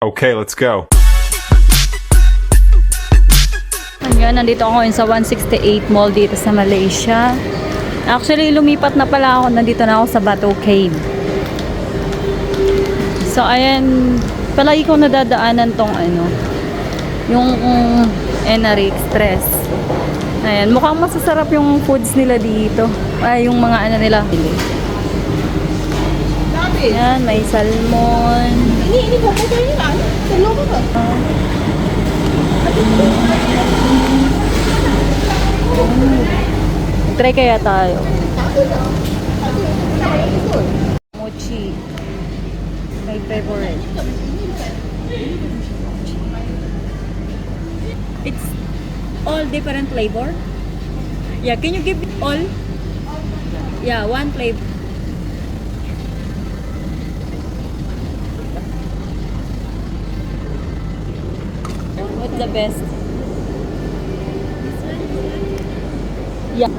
Okay, let's go. Ayan, nandito ako sa 168 Mall dito sa Malaysia. Actually, lumipat na pala ako. Nandito na ako sa Batu Cave. So, ayan, palagi ko nadadaanan tong yung NRE Express. Ayan, mukhang masasarap yung foods nila dito. Ay, yung mga nila. Ayan, may salmon. Ini pupusnya ini lah. Telur apa? Try kaya tayo. Mochi. My favorite. It's all different flavor. Yeah, can you give it all? Yeah, one flavor. What's the best? Yeah.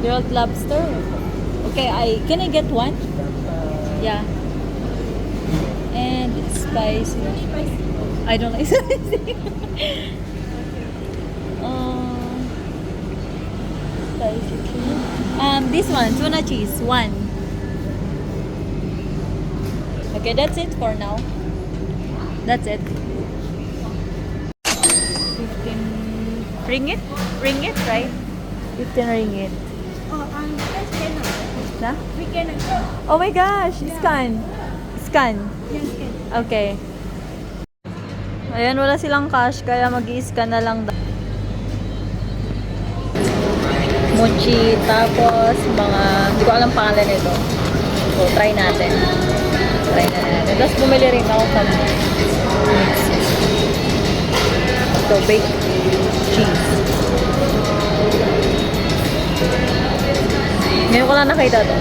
Grilled lobster. Okay, can I get one? Yeah. And it's spicy. I don't like spicy. Spicy cheese. This one, tuna cheese, one. Okay, that's it for now. That's it. 15 ringgit? Ringgit, right? 15 ringgit. Oh, cash can Na? We can. Oh my gosh! Scan! Scan! Yes, can. Okay. Ayan, wala silang cash, kaya mag-i-scan na lang. Mochi, tapos mga, hindi ko alam pangalan nito. So, try natin. Try na natin. Tapos bumili rin ako sa mix. So, baked cheese. Ngayon ko lang nakita to.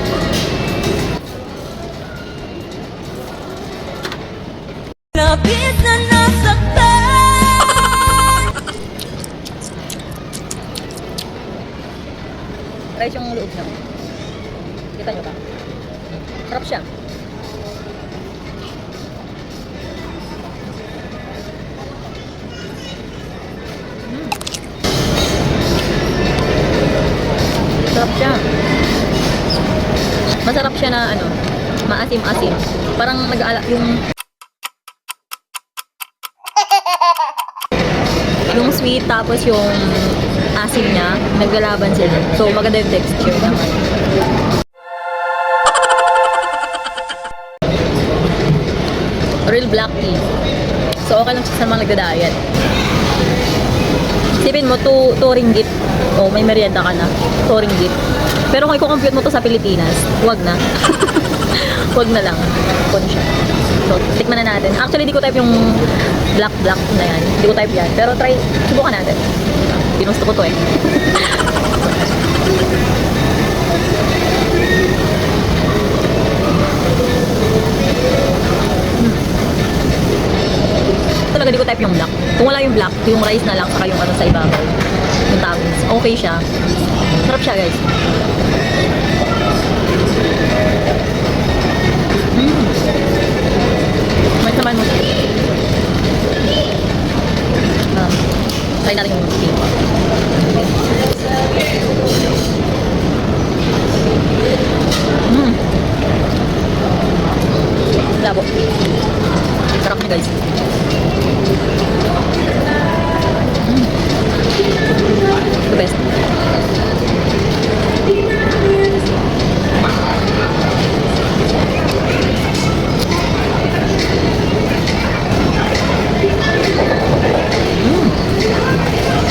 Lapit na nasaktan. Try yung loob niya. Kita nyo ba? Sarap siya. Sarap siya. Masarap siya na maasim-asim. Parang nag-aala yung sweet tapos yung asim niya, naglalaban sila. So maganda yung texture naman. Real black tea. So okay lang sa mga nagda-diet. Isipin mo, 2 ringgit. O, may merienda ka na. 2 ringgit. Pero kung i-compute mo to sa Pilipinas, wag na. Wag na lang. Kung siya. So, tikman na natin. Actually, di ko type yung black na yan. Di ko type yan. Pero try, subukan natin. Ginusto ko to eh. Talaga di ko type yung black. Kung wala yung black, yung rice na lang saka yung sa ibabaw. Yung toppings. Okay siya. Sarap siya, guys. May naman mo. Try natin yung steam. Labo. Sarap niya, guys. The best.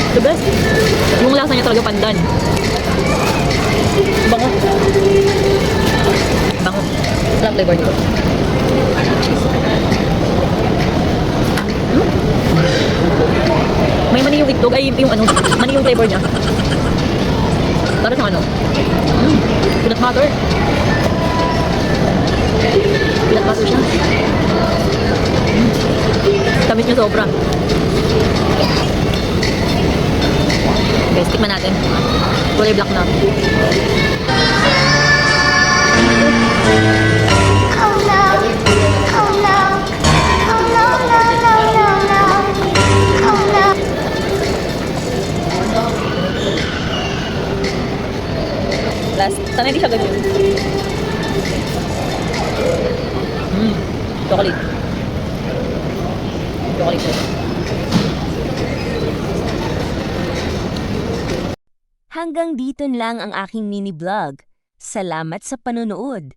The best. Yung lasa niya talaga pandan. Bango. Bango. Sarap flavor dito. May mani yung itlog, ay yung mani yung flavor niya. Para sa peanut butter. Peanut butter siya. Tamis niya sobra. Okay, tikman natin. Kulay black na. last. Sana hindi siya ganyan. Chocolate. Chocolate. Hanggang dito lang ang aking mini vlog. Salamat sa panonood.